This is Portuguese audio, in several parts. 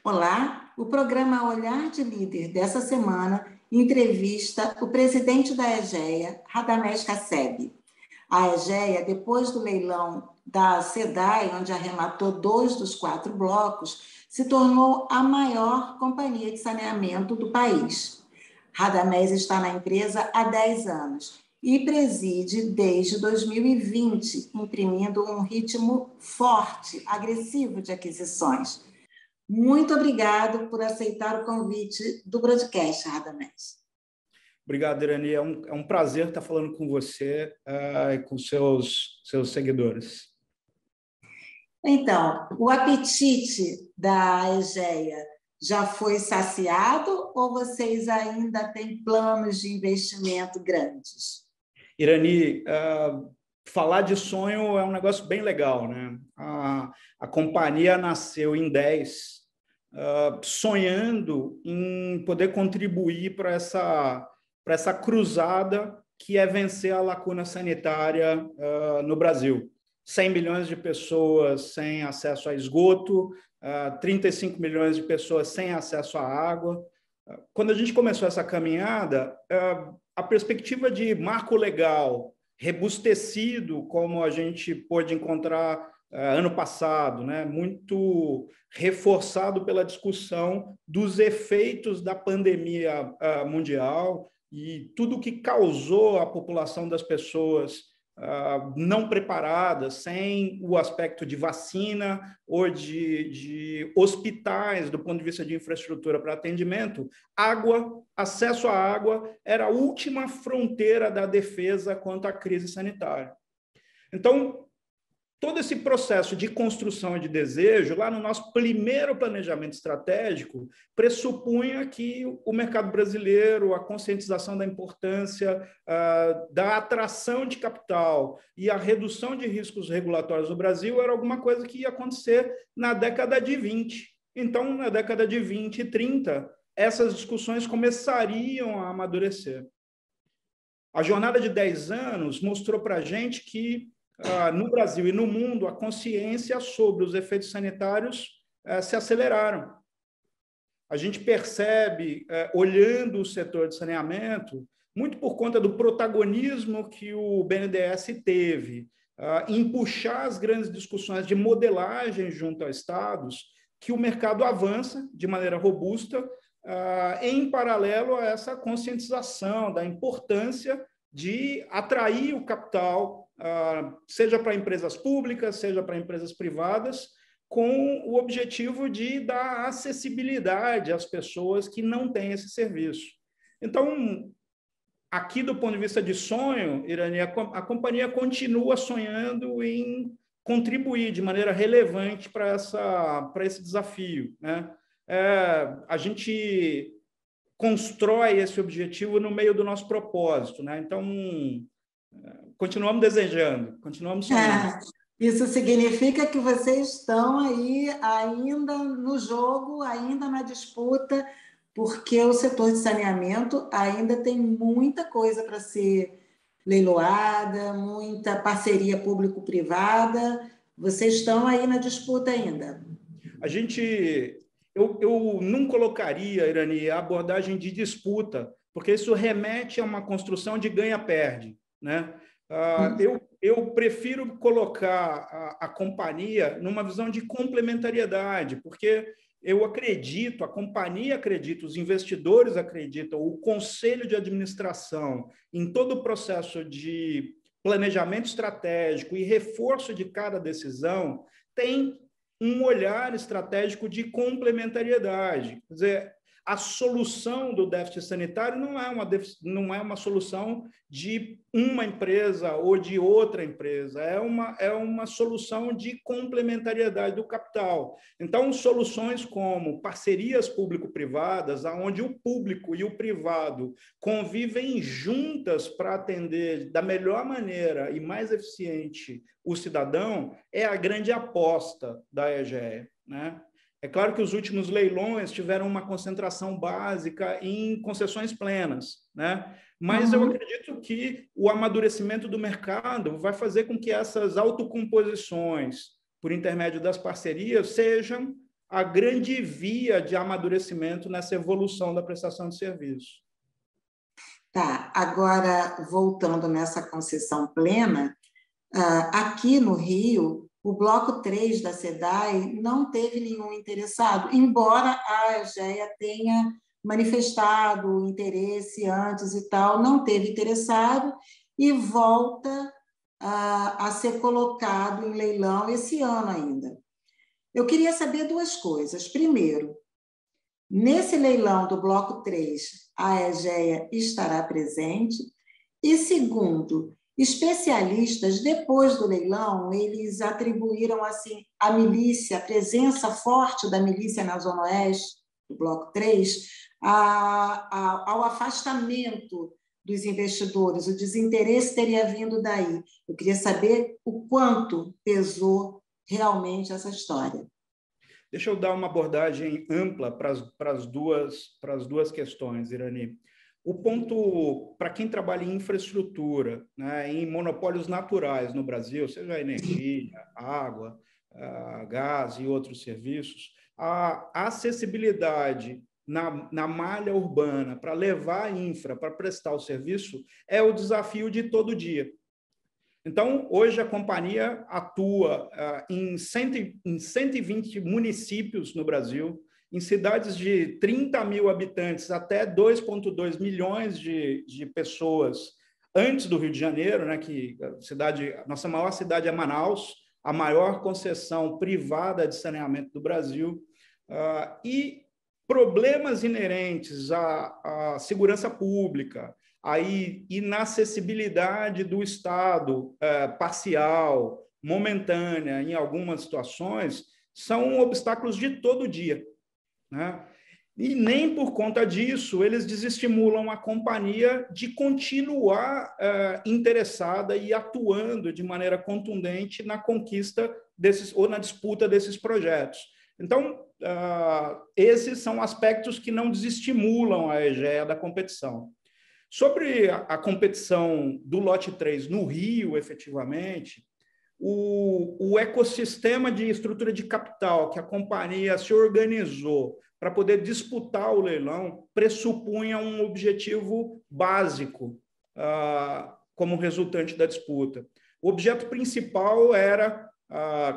Olá, o programa Olhar de Líder dessa semana entrevista o presidente da Egea, Radamés Casseb. A Egea, depois do leilão da SEDAI, onde arrematou 2 dos 4 blocos, se tornou a maior companhia de saneamento do país. Radamés está na empresa há 10 anos e preside desde 2020, imprimindo um ritmo forte, agressivo de aquisições. Muito obrigado por aceitar o convite do broadcast, Radamés. Obrigado, Irani. É um prazer estar falando com você e com seus seguidores. Então, o apetite da Egea já foi saciado ou vocês ainda têm planos de investimento grandes? Irani, falar de sonho é um negócio bem legal, né? A companhia nasceu em 10, sonhando em poder contribuir para essa cruzada que é vencer a lacuna sanitária no Brasil. 100 milhões de pessoas sem acesso a esgoto, 35 milhões de pessoas sem acesso à água. Quando a gente começou essa caminhada, a perspectiva de marco legal robustecido, como a gente pôde encontrar ano passado, né, muito reforçado pela discussão dos efeitos da pandemia mundial e tudo que causou a população das pessoas não preparadas, sem o aspecto de vacina ou de hospitais, do ponto de vista de infraestrutura para atendimento. Água, acesso à água, era a última fronteira da defesa quanto à crise sanitária. Então, todo esse processo de construção e de desejo, lá no nosso primeiro planejamento estratégico, pressupunha que o mercado brasileiro, a conscientização da importância da atração de capital e a redução de riscos regulatórios no Brasil era alguma coisa que ia acontecer na década de 20. Então, na década de 20 e 30, essas discussões começariam a amadurecer. A jornada de 10 anos mostrou para a gente que no Brasil e no mundo, a consciência sobre os efeitos sanitários se aceleraram. A gente percebe, olhando o setor de saneamento, muito por conta do protagonismo que o BNDES teve em puxar as grandes discussões de modelagem junto a estados, que o mercado avança de maneira robusta, em paralelo a essa conscientização da importância de atrair o capital, seja para empresas públicas, seja para empresas privadas, com o objetivo de dar acessibilidade às pessoas que não têm esse serviço. Então, aqui do ponto de vista de sonho, Irani, a companhia continua sonhando em contribuir de maneira relevante para esse desafio, né? A gente constrói esse objetivo no meio do nosso propósito, né? Então, continuamos desejando, continuamos sonhando. Isso significa que vocês estão aí ainda no jogo, ainda na disputa, porque o setor de saneamento ainda tem muita coisa para ser leiloada, muita parceria público-privada. Vocês estão aí na disputa ainda. Eu não colocaria, Irani, a abordagem de disputa, porque isso remete a uma construção de ganha-perde, né? Eu prefiro colocar a companhia numa visão de complementariedade, porque eu acredito, a companhia acredita, os investidores acreditam, o conselho de administração, em todo o processo de planejamento estratégico e reforço de cada decisão, tem um olhar estratégico de complementariedade. Quer dizer, a solução do déficit sanitário não é uma solução de uma empresa ou de outra empresa, é uma solução de complementariedade do capital. Então, soluções como parcerias público-privadas, onde o público e o privado convivem juntas para atender da melhor maneira e mais eficiente o cidadão, é a grande aposta da Egea, né? É claro que os últimos leilões tiveram uma concentração básica em concessões plenas, né? Mas eu acredito que o amadurecimento do mercado vai fazer com que essas autocomposições, por intermédio das parcerias, sejam a grande via de amadurecimento nessa evolução da prestação de serviço. Tá, agora, voltando nessa concessão plena, aqui no Rio, o bloco 3 da SEDAI não teve nenhum interessado, embora a EGEA tenha manifestado interesse antes e tal, não teve interessado e volta a ser colocado em leilão esse ano ainda. Eu queria saber duas coisas. Primeiro, nesse leilão do bloco 3, a EGEA estará presente? E segundo, especialistas, depois do leilão, eles atribuíram assim, a milícia, a presença forte da milícia na Zona Oeste, do bloco 3, ao afastamento dos investidores. O desinteresse teria vindo daí. Eu queria saber o quanto pesou realmente essa história. Deixa eu dar uma abordagem ampla para as duas questões, Irani. O ponto, para quem trabalha em infraestrutura, né, em monopólios naturais no Brasil, seja energia, água, gás e outros serviços, a acessibilidade na malha urbana para levar a infra, para prestar o serviço, é o desafio de todo dia. Então, hoje a companhia atua em 120 municípios no Brasil, em cidades de 30 mil habitantes até 2,2 milhões de pessoas antes do Rio de Janeiro, né, que a nossa maior cidade é Manaus, a maior concessão privada de saneamento do Brasil, e problemas inerentes à segurança pública, a inacessibilidade do Estado parcial, momentânea, em algumas situações, são obstáculos de todo dia, né? E nem por conta disso eles desestimulam a companhia de continuar interessada e atuando de maneira contundente na conquista desses ou na disputa desses projetos. Então, esses são aspectos que não desestimulam a EGEA da competição. Sobre a competição do lote 3 no Rio, efetivamente, o ecossistema de estrutura de capital que a companhia se organizou para poder disputar o leilão pressupunha um objetivo básico como resultante da disputa. O objeto principal era,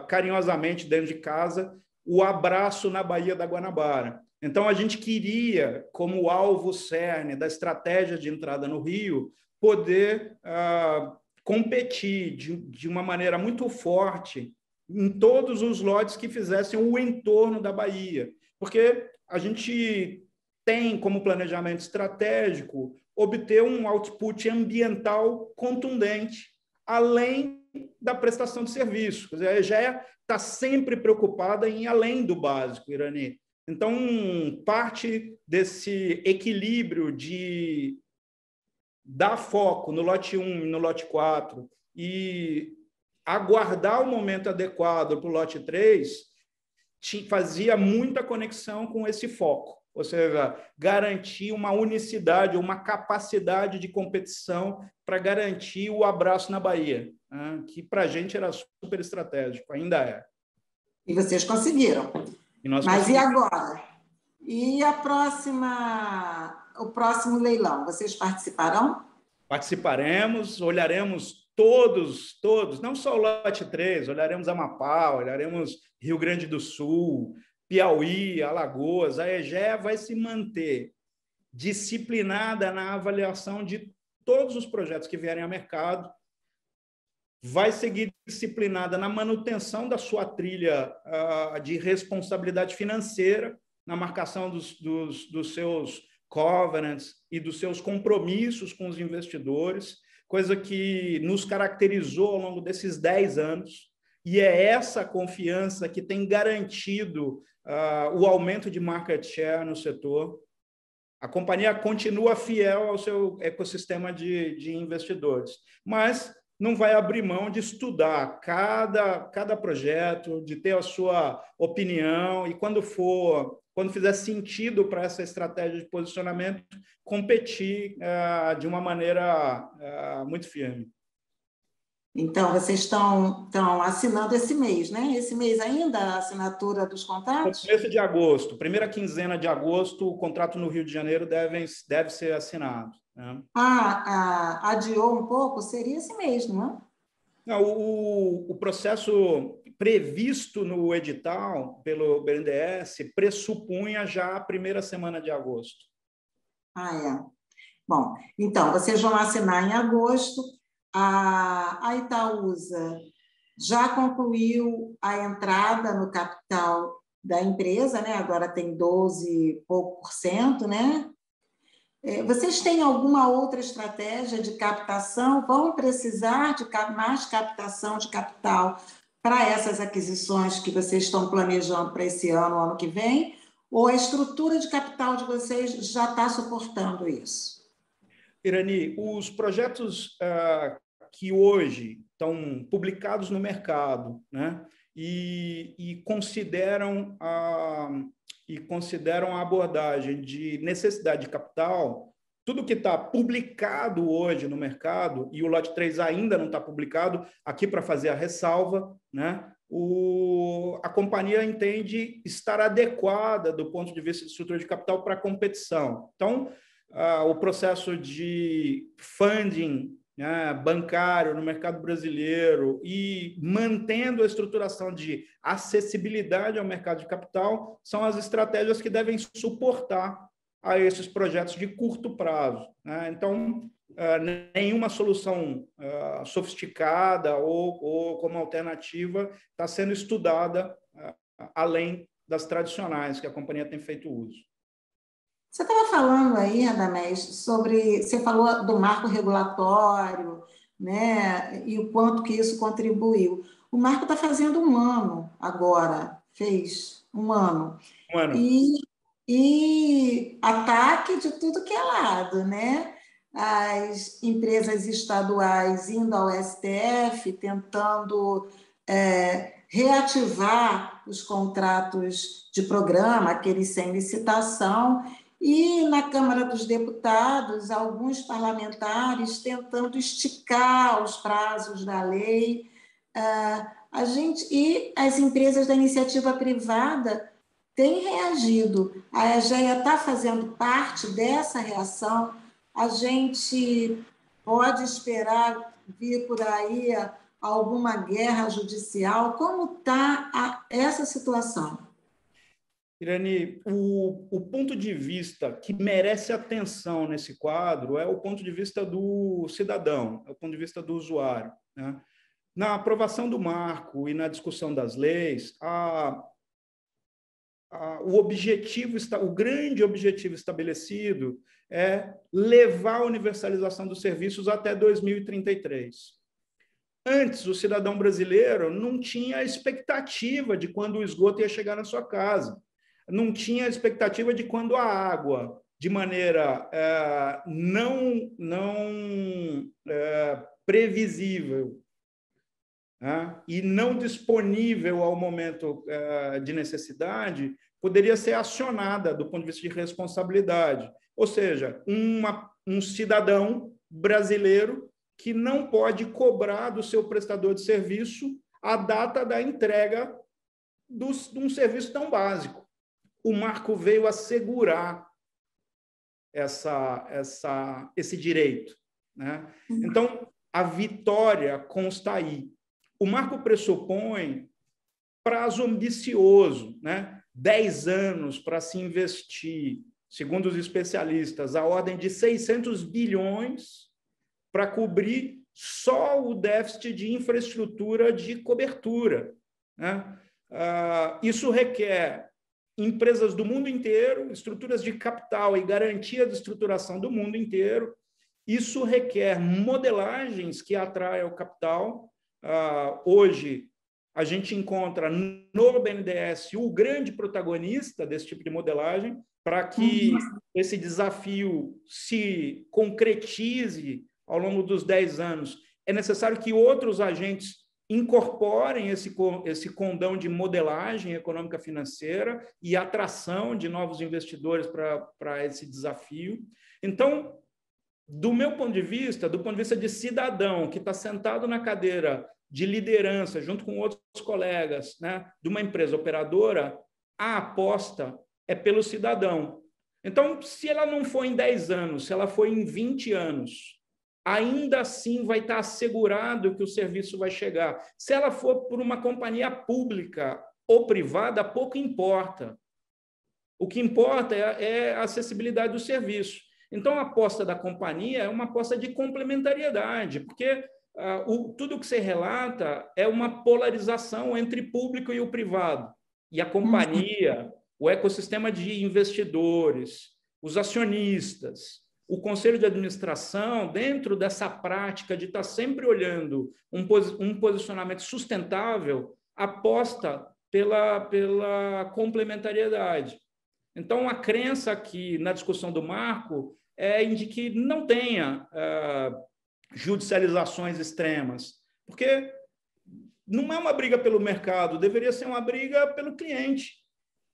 carinhosamente dentro de casa, o abraço na Baía da Guanabara. Então, a gente queria, como alvo cerne da estratégia de entrada no Rio, poder competir de uma maneira muito forte em todos os lotes que fizessem o entorno da Baía, porque a gente tem como planejamento estratégico obter um output ambiental contundente, além da prestação de serviço. Quer dizer, a EGEA está sempre preocupada em ir além do básico, Irani. Então, parte desse equilíbrio de dar foco no lote 1 e no lote 4 e aguardar o momento adequado para o lote 3 fazia muita conexão com esse foco, ou seja, garantir uma unicidade, uma capacidade de competição para garantir o abraço na Bahia, né, que para a gente era super estratégico, ainda é. E vocês conseguiram. Mas e agora? E o próximo leilão? Vocês participarão? Participaremos, olharemos todos, não só o lote 3, olharemos Amapá, olharemos Rio Grande do Sul, Piauí, Alagoas. A EGEA vai se manter disciplinada na avaliação de todos os projetos que vierem ao mercado, vai seguir disciplinada na manutenção da sua trilha de responsabilidade financeira, na marcação dos seus covenants e dos seus compromissos com os investidores, coisa que nos caracterizou ao longo desses 10 anos, e é essa confiança que tem garantido o aumento de market share no setor. A companhia continua fiel ao seu ecossistema de investidores, mas não vai abrir mão de estudar cada projeto, de ter a sua opinião e, quando fizer sentido para essa estratégia de posicionamento, competir de uma maneira muito firme. Então, vocês estão assinando esse mês, né? Esse mês ainda, a assinatura dos No contratos? começo de agosto, primeira quinzena de agosto, o contrato no Rio de Janeiro deve ser assinado, né? Adiou um pouco? Seria esse mês, não é? Não, o processo previsto no edital pelo BNDES pressupunha já a primeira semana de agosto. É. Bom, então, vocês vão assinar em agosto. A Itaúsa já concluiu a entrada no capital da empresa, né? Agora tem 12 e pouco por cento, né? Vocês têm alguma outra estratégia de captação? Vão precisar de mais captação de capital para essas aquisições que vocês estão planejando para esse ano, ano que vem? Ou a estrutura de capital de vocês já está suportando isso? Irani, os projetos que hoje estão publicados no mercado, né, e consideram a abordagem de necessidade de capital, tudo que está publicado hoje no mercado, e o lote 3 ainda não está publicado, aqui para fazer a ressalva, né, a companhia entende estar adequada do ponto de vista de estrutura de capital para a competição. Então, o processo de funding, né, bancário no mercado brasileiro e mantendo a estruturação de acessibilidade ao mercado de capital são as estratégias que devem suportar a esses projetos de curto prazo, né? Então, nenhuma solução sofisticada ou como alternativa está sendo estudada além das tradicionais que a companhia tem feito uso. Você estava falando aí, Radamés, sobre. Você falou do marco regulatório, né? E o quanto que isso contribuiu. O marco está fazendo um ano agora, fez um ano. Um ano. E ataque de tudo que é lado, né? As empresas estaduais indo ao STF, tentando reativar os contratos de programa, aqueles sem licitação, e na Câmara dos Deputados, alguns parlamentares tentando esticar os prazos da lei. E as empresas da iniciativa privada têm reagido. A EGEA está fazendo parte dessa reação. A gente pode esperar vir por aí alguma guerra judicial. Como está essa situação? Irani, o ponto de vista que merece atenção nesse quadro é o ponto de vista do cidadão, é o ponto de vista do usuário, né? Na aprovação do marco e na discussão das leis, o grande objetivo estabelecido é levar a universalização dos serviços até 2033. Antes, o cidadão brasileiro não tinha expectativa de quando o esgoto ia chegar na sua casa, não tinha expectativa de quando a água, de maneira não previsível, né, e não disponível ao momento de necessidade, poderia ser acionada do ponto de vista de responsabilidade. Ou seja, um cidadão brasileiro que não pode cobrar do seu prestador de serviço a data da entrega de um serviço tão básico. O marco veio assegurar esse direito, né? Então, a vitória consta aí. O marco pressupõe prazo ambicioso, né? 10 anos para se investir, segundo os especialistas, a ordem de 600 bilhões para cobrir só o déficit de infraestrutura de cobertura, né? Isso requer empresas do mundo inteiro, estruturas de capital e garantia de estruturação do mundo inteiro. Isso requer modelagens que atraem o capital. Hoje, a gente encontra no BNDES o grande protagonista desse tipo de modelagem para que esse desafio se concretize ao longo dos 10 anos. É necessário que outros agentes incorporem esse condão de modelagem econômica financeira e atração de novos investidores para esse desafio. Então, do meu ponto de vista, do ponto de vista de cidadão que está sentado na cadeira de liderança, junto com outros colegas, né, de uma empresa operadora, a aposta é pelo cidadão. Então, se ela não for em 10 anos, se ela for em 20 anos, ainda assim vai estar assegurado que o serviço vai chegar. Se ela for por uma companhia pública ou privada, pouco importa. O que importa é a acessibilidade do serviço. Então, a aposta da companhia é uma aposta de complementariedade, porque tudo que você relata é uma polarização entre público e o privado. E a companhia, o ecossistema de investidores, os acionistas, o conselho de administração, dentro dessa prática de estar sempre olhando um posicionamento sustentável, aposta pela complementariedade. Então, a crença aqui na discussão do marco é de que não tenha judicializações extremas, porque não é uma briga pelo mercado, deveria ser uma briga pelo cliente,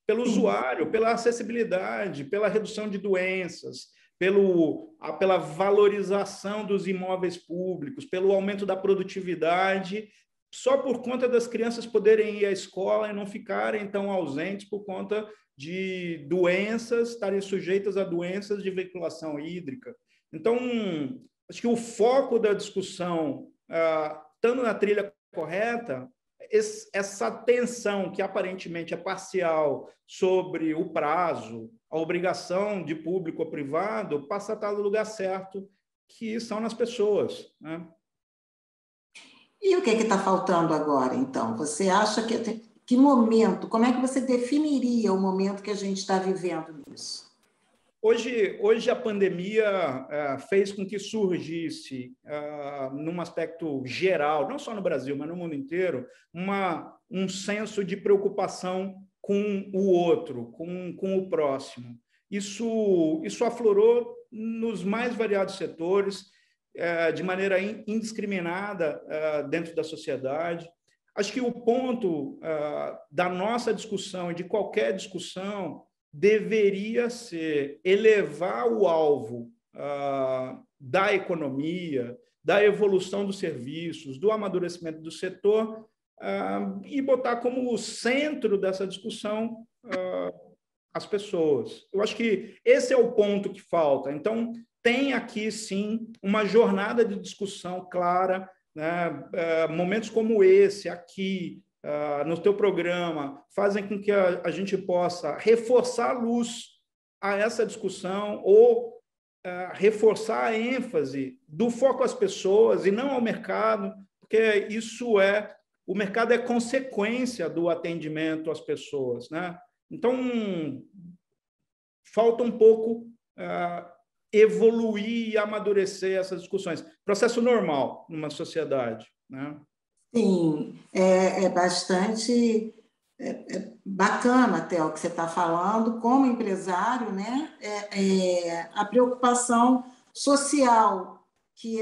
pelo usuário, pela acessibilidade, pela redução de doenças, pela valorização dos imóveis públicos, pelo aumento da produtividade, só por conta das crianças poderem ir à escola e não ficarem tão ausentes por conta de doenças, estarem sujeitas a doenças de veiculação hídrica. Então, acho que o foco da discussão, estando na trilha correta, essa tensão que aparentemente é parcial sobre o prazo, a obrigação de público ou privado, passa a estar no lugar certo, que são nas pessoas, né? E o que está faltando agora, então? Você acha que momento, como é que você definiria o momento que a gente está vivendo nisso? Hoje a pandemia fez com que surgisse, num aspecto geral, não só no Brasil, mas no mundo inteiro, um senso de preocupação com o outro, com o próximo. Isso aflorou nos mais variados setores, de maneira indiscriminada dentro da sociedade. Acho que o ponto da nossa discussão e de qualquer discussão deveria ser elevar o alvo da economia, da evolução dos serviços, do amadurecimento do setor e botar como centro dessa discussão as pessoas. Eu acho que esse é o ponto que falta. Então, tem aqui, sim, uma jornada de discussão clara, né? Momentos como esse aqui, no teu programa, fazem com que a gente possa reforçar a luz a essa discussão ou reforçar a ênfase do foco às pessoas e não ao mercado, porque o mercado é consequência do atendimento às pessoas, né? Então, falta um pouco evoluir e amadurecer essas discussões. Processo normal numa sociedade, né? Sim, é bastante bacana até o que você está falando, como empresário, né? A preocupação social que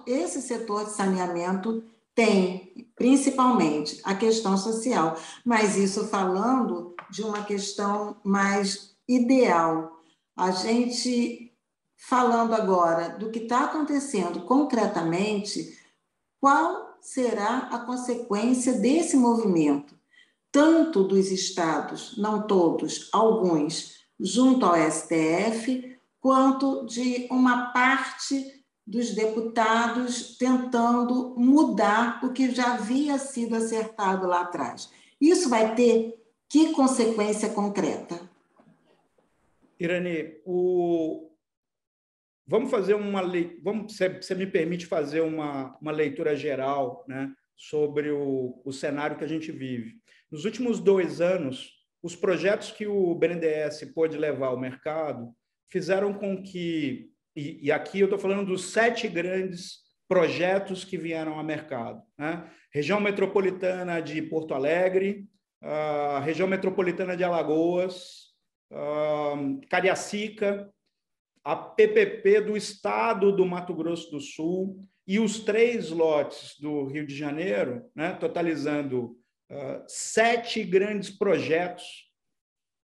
esse setor de saneamento tem, principalmente a questão social, mas isso falando de uma questão mais ideal. A gente falando agora do que está acontecendo concretamente, qual será a consequência desse movimento, tanto dos estados, não todos, alguns, junto ao STF, quanto de uma parte dos deputados tentando mudar o que já havia sido acertado lá atrás. Isso vai ter que consequência concreta? Irani, vamos fazer você me permite fazer uma leitura geral, né, sobre o cenário que a gente vive. Nos últimos 2 anos, os projetos que o BNDES pôde levar ao mercado fizeram com que, e aqui eu estou falando dos 7 grandes projetos que vieram ao mercado, né? Região Metropolitana de Porto Alegre, a Região Metropolitana de Alagoas, Cariacica, a PPP do Estado do Mato Grosso do Sul e os 3 lotes do Rio de Janeiro, né, totalizando 7 grandes projetos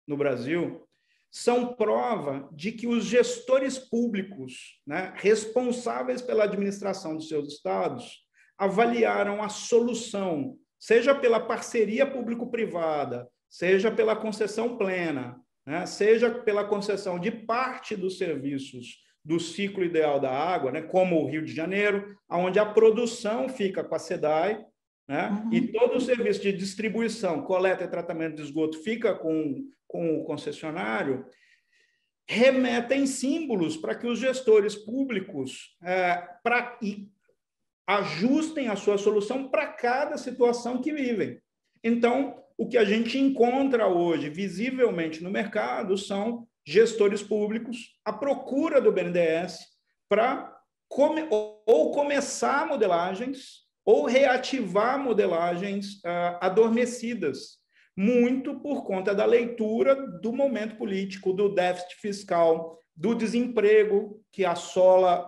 no Brasil, são prova de que os gestores públicos, né, responsáveis pela administração dos seus estados, avaliaram a solução, seja pela parceria público-privada, seja pela concessão plena, né, seja pela concessão de parte dos serviços do ciclo ideal da água, né, como o Rio de Janeiro, onde a produção fica com a SEDAI, né, e todo o serviço de distribuição, coleta e tratamento de esgoto fica com o concessionário, remetem símbolos para que os gestores públicos ajustem a sua solução para cada situação que vivem. Então, o que a gente encontra hoje, visivelmente no mercado, são gestores públicos à procura do BNDES para ou começar modelagens ou reativar modelagens adormecidas, muito por conta da leitura do momento político, do déficit fiscal, do desemprego que assola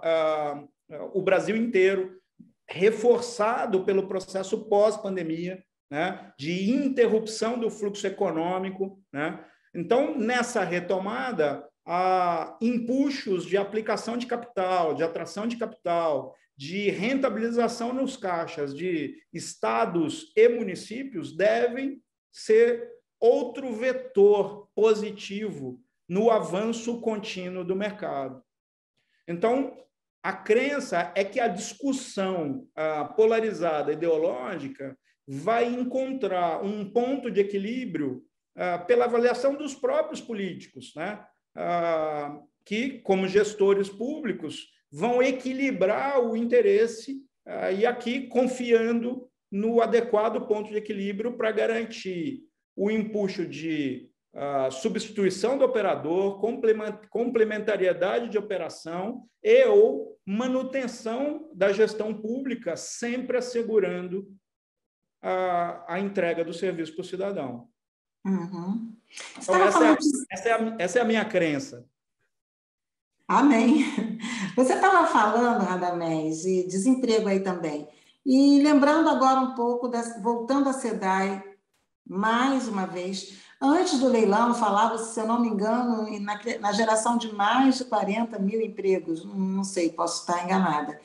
o Brasil inteiro, reforçado pelo processo pós-pandemia, né, de interrupção do fluxo econômico, né? Então, nessa retomada, há empuxos de aplicação de capital, de atração de capital, de rentabilização nos caixas de estados e municípios devem ser outro vetor positivo no avanço contínuo do mercado. Então, a crença é que a discussão polarizada ideológica vai encontrar um ponto de equilíbrio pela avaliação dos próprios políticos, né? Que, como gestores públicos, vão equilibrar o interesse e aqui confiando no adequado ponto de equilíbrio para garantir o empuxo de substituição do operador, complementariedade de operação e ou manutenção da gestão pública, sempre assegurando a entrega do serviço para o cidadão. Uhum. Então, essa é a minha crença. Amém. Você estava falando, Radamés, de desemprego aí também. E lembrando agora um pouco, voltando à SEDAI, mais uma vez, antes do leilão, falava-se, se eu não me engano, na geração de mais de 40 mil empregos, não sei, posso estar enganada.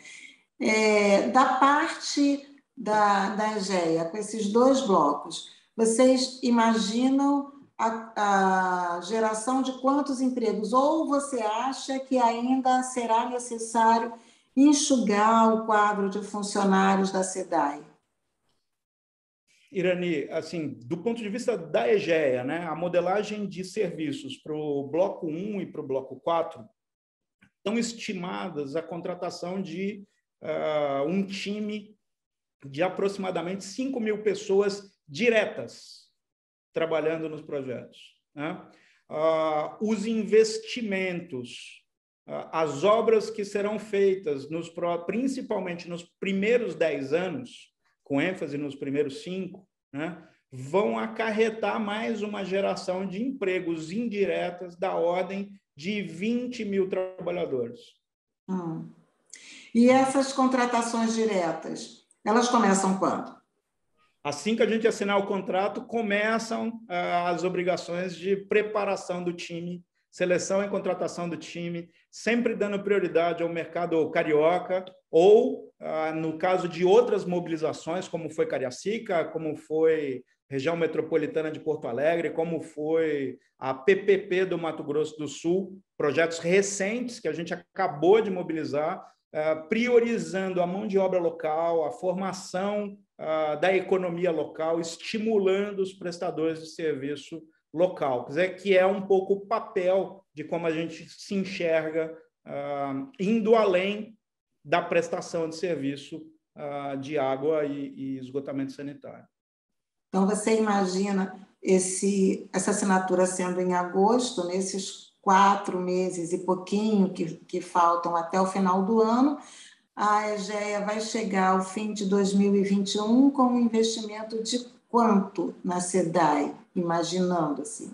Da parte da EGEA, com esses dois blocos, vocês imaginam a geração de quantos empregos? Ou você acha que ainda será necessário enxugar o quadro de funcionários da SEDAI? Irani, assim, do ponto de vista da EGEA, né, a modelagem de serviços para o bloco 1 e para o bloco 4 estão estimadas a contratação de um time de aproximadamente 5 mil pessoas diretas trabalhando nos projetos, né? Os investimentos, as obras que serão feitas, principalmente nos primeiros 10 anos, com ênfase nos primeiros 5, né, vão acarretar mais uma geração de empregos indiretas da ordem de 20 mil trabalhadores. E essas contratações diretas, elas começam quando? Assim que a gente assinar o contrato, começam as obrigações de preparação do time, seleção e contratação do time, sempre dando prioridade ao mercado carioca ou, no caso de outras mobilizações, como foi Cariacica, como foi região metropolitana de Porto Alegre, como foi a PPP do Mato Grosso do Sul, projetos recentes que a gente acabou de mobilizar, priorizando a mão de obra local, a formação da economia local, estimulando os prestadores de serviço local. Quer dizer, que é um pouco o papel de como a gente se enxerga indo além da prestação de serviço de água e esgotamento sanitário. Então, você imagina essa assinatura sendo em agosto, nesses 4 meses e pouquinho que faltam até o final do ano, a EGEA vai chegar ao fim de 2021 com um investimento de quanto na SEDAI, imaginando assim?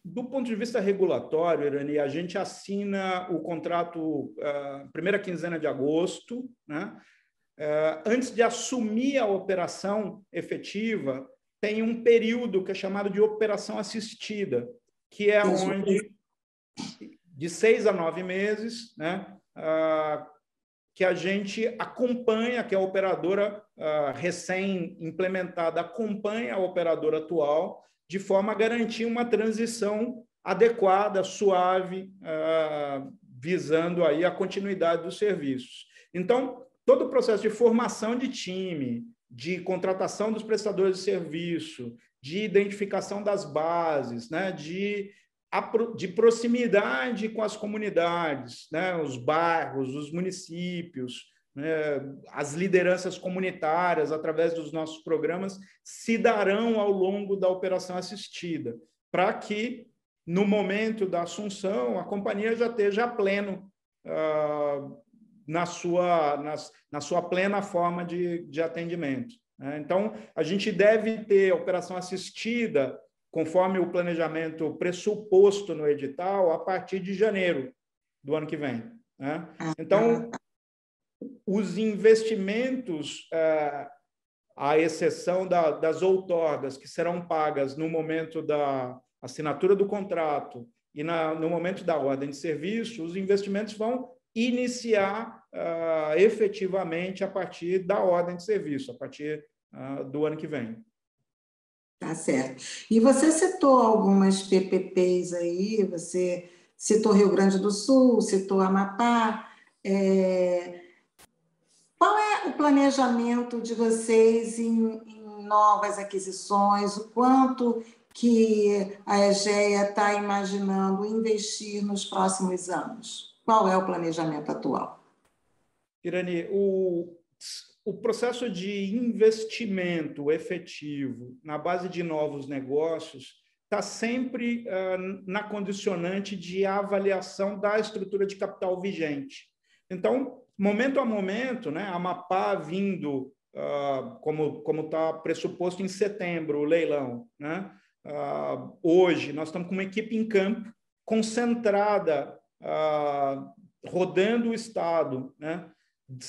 Do ponto de vista regulatório, Irani, a gente assina o contrato primeira quinzena de agosto, né? Antes de assumir a operação efetiva, tem um período que é chamado de operação assistida, que é onde, de 6 a 9 meses, né, que a gente acompanha, que a operadora recém-implementada acompanha a operadora atual, de forma a garantir uma transição adequada, suave, visando aí a continuidade dos serviços. Então, todo o processo de formação de time, de contratação dos prestadores de serviço, de identificação das bases, né, de proximidade com as comunidades, né, os bairros, os municípios, né, as lideranças comunitárias, através dos nossos programas, se darão ao longo da operação assistida, para que, no momento da assunção, a companhia já esteja a pleno na sua plena forma de atendimento. Então, a gente deve ter a operação assistida, conforme o planejamento pressuposto no edital, a partir de janeiro do ano que vem. Então, os investimentos, à exceção das outorgas, que serão pagas no momento da assinatura do contrato e no momento da ordem de serviço, os investimentos vão iniciar efetivamente a partir da ordem de serviço, a partir do ano que vem. Tá certo. E você citou algumas PPPs aí, você citou Rio Grande do Sul, citou Amapá. Qual é o planejamento de vocês em novas aquisições? O quanto que a EGEA está imaginando investir nos próximos anos? Qual é o planejamento atual? Irani, o processo de investimento efetivo na base de novos negócios está sempre na condicionante de avaliação da estrutura de capital vigente. Então, momento a momento, né, a Amapá vindo, como está pressuposto em setembro, o leilão, né? Hoje, nós estamos com uma equipe em campo, concentrada, rodando o Estado, né?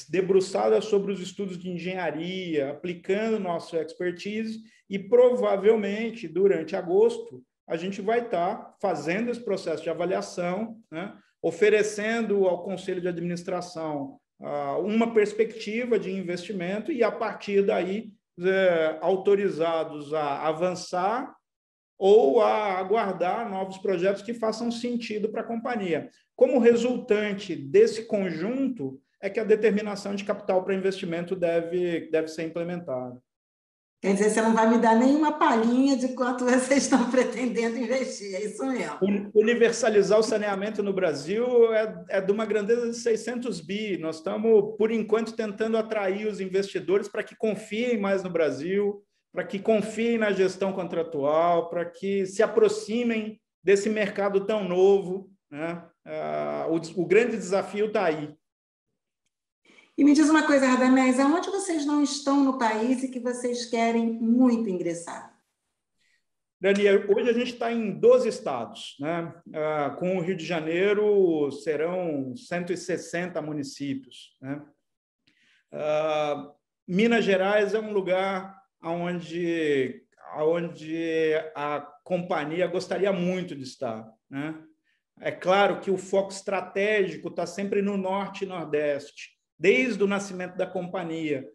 Debruçada sobre os estudos de engenharia, aplicando nossa expertise, e provavelmente, durante agosto, a gente vai estar fazendo esse processo de avaliação, né? Oferecendo ao Conselho de Administração uma perspectiva de investimento e, a partir daí, autorizados a avançar ou a aguardar novos projetos que façam sentido para a companhia. Como resultante desse conjunto, é que a determinação de capital para investimento deve ser implementada. Quer dizer, você não vai me dar nenhuma palhinha de quanto vocês estão pretendendo investir, é isso mesmo? Universalizar o saneamento no Brasil é de uma grandeza de 600 bi. Nós estamos, por enquanto, tentando atrair os investidores para que confiem mais no Brasil, para que confiem na gestão contratual, para que se aproximem desse mercado tão novo, né? O grande desafio está aí. E me diz uma coisa, Radamés, aonde vocês não estão no país e que vocês querem muito ingressar? Daniel, hoje a gente está em 12 estados, né? Com o Rio de Janeiro serão 160 municípios, né? Minas Gerais é um lugar onde a companhia gostaria muito de estar, né? É claro que o foco estratégico está sempre no Norte e Nordeste, desde o nascimento da companhia,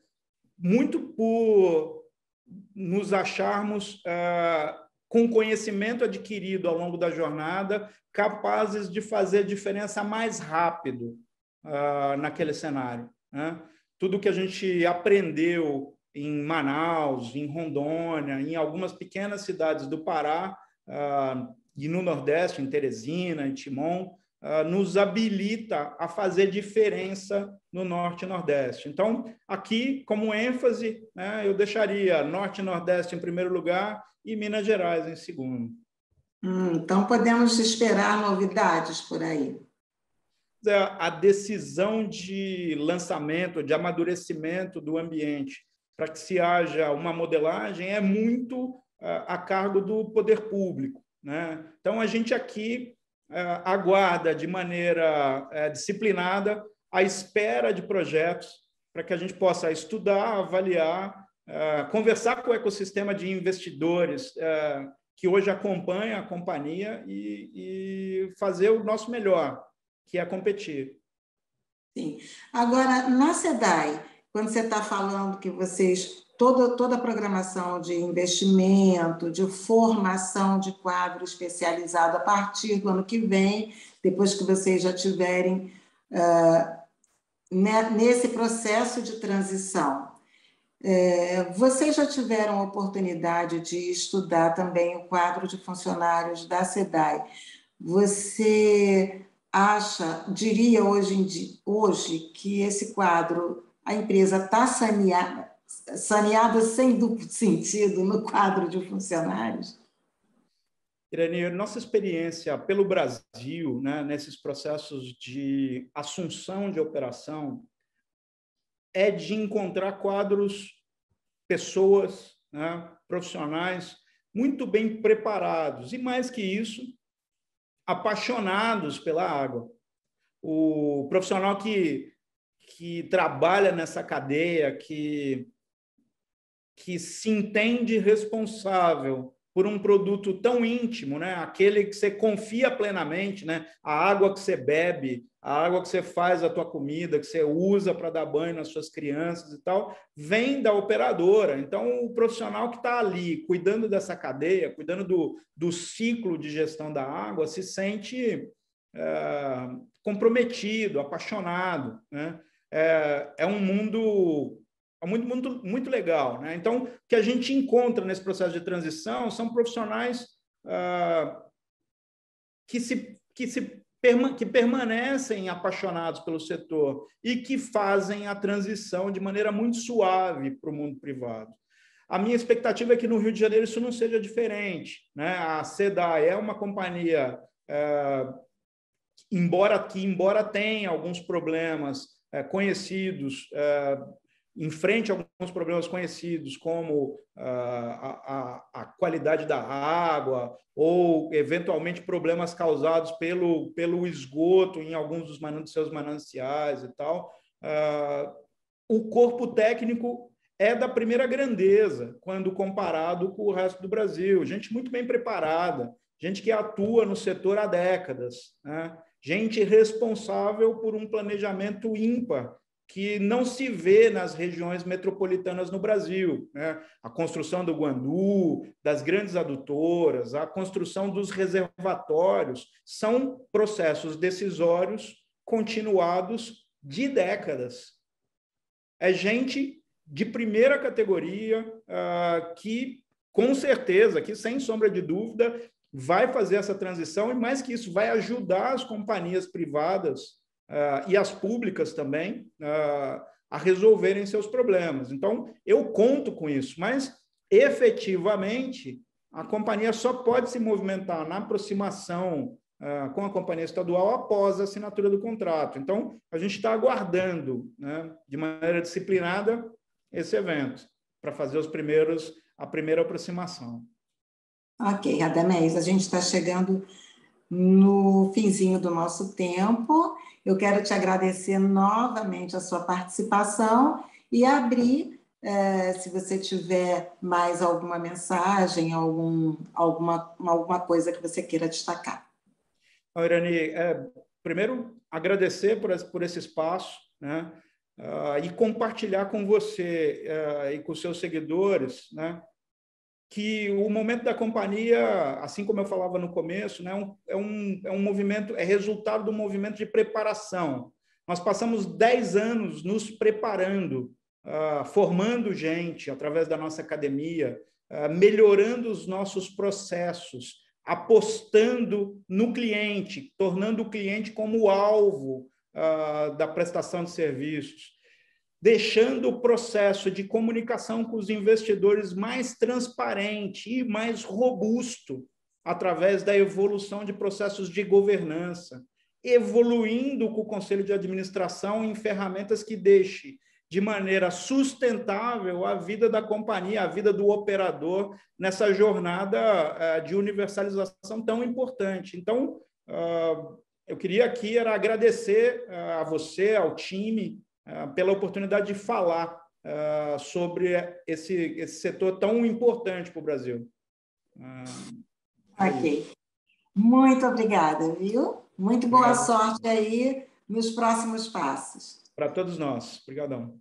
muito por nos acharmos, com conhecimento adquirido ao longo da jornada, capazes de fazer diferença mais rápido naquele cenário, né? Tudo que a gente aprendeu em Manaus, em Rondônia, em algumas pequenas cidades do Pará e no Nordeste, em Teresina, em Timon, nos habilita a fazer diferença no Norte e Nordeste. Então, aqui, como ênfase, né, eu deixaria Norte e Nordeste em primeiro lugar e Minas Gerais em segundo. Então, podemos esperar novidades por aí. A decisão de lançamento, de amadurecimento do ambiente, para que se haja uma modelagem, é muito a cargo do poder público, né? Então, a gente aqui aguarda de maneira disciplinada a espera de projetos para que a gente possa estudar, avaliar, conversar com o ecossistema de investidores que hoje acompanha a companhia e fazer o nosso melhor, que é competir. Sim. Agora, na SEDAI, quando você está falando que vocês, toda a programação de investimento, de formação de quadro especializado a partir do ano que vem, depois que vocês já tiverem nesse processo de transição, vocês já tiveram a oportunidade de estudar também o quadro de funcionários da SEDAI. Você diria hoje que esse quadro, a empresa está saneada sem duplo sentido no quadro de funcionários? Irani, nossa experiência pelo Brasil, né, nesses processos de assunção de operação, é de encontrar quadros, pessoas, né, profissionais muito bem preparados e, mais que isso, apaixonados pela água. O profissional que trabalha nessa cadeia, que se entende responsável por um produto tão íntimo, né? Aquele que você confia plenamente, né? A água que você bebe, a água que você faz a tua comida, que você usa para dar banho nas suas crianças e tal, vem da operadora. Então, o profissional que está ali cuidando dessa cadeia, cuidando do ciclo de gestão da água, se sente comprometido, apaixonado, né? É um mundo muito legal, né? Então, o que a gente encontra nesse processo de transição são profissionais que permanecem apaixonados pelo setor e que fazem a transição de maneira muito suave para o mundo privado. A minha expectativa é que no Rio de Janeiro isso não seja diferente, né? A SEDAI é uma companhia, embora tenha alguns problemas conhecidos, enfrente alguns problemas conhecidos, como a qualidade da água ou, eventualmente, problemas causados pelo esgoto em alguns dos seus mananciais e tal. O corpo técnico é da primeira grandeza quando comparado com o resto do Brasil. Gente muito bem preparada, gente que atua no setor há décadas, né? Gente responsável por um planejamento ímpar que não se vê nas regiões metropolitanas no Brasil, né? A construção do Guandu, das grandes adutoras, a construção dos reservatórios, são processos decisórios continuados de décadas. É gente de primeira categoria que, com certeza, que sem sombra de dúvida, vai fazer essa transição e, mais que isso, vai ajudar as companhias privadas e as públicas também a resolverem seus problemas. Então, eu conto com isso, mas, efetivamente, a companhia só pode se movimentar na aproximação com a companhia estadual após a assinatura do contrato. Então, a gente está aguardando, né, de maneira disciplinada esse evento para fazer a primeira aproximação. Ok, Radamés, a gente está chegando no finzinho do nosso tempo. Eu quero te agradecer novamente a sua participação e abrir, se você tiver mais alguma mensagem, alguma coisa que você queira destacar. Irani, primeiro, agradecer por esse espaço, né? E compartilhar com você e com seus seguidores, né, que o momento da companhia, assim como eu falava no começo, né, é um movimento, é resultado do movimento de preparação. Nós passamos 10 anos nos preparando, formando gente através da nossa academia, melhorando os nossos processos, apostando no cliente, tornando o cliente como alvo da prestação de serviços, deixando o processo de comunicação com os investidores mais transparente e mais robusto através da evolução de processos de governança, evoluindo com o Conselho de Administração em ferramentas que deixem de maneira sustentável a vida da companhia, a vida do operador nessa jornada de universalização tão importante. Então, eu queria aqui agradecer a você, ao time, pela oportunidade de falar sobre esse setor tão importante para o Brasil. Ok. Muito obrigada, viu? Muito boa sorte aí nos próximos passos. Para todos nós. Obrigadão.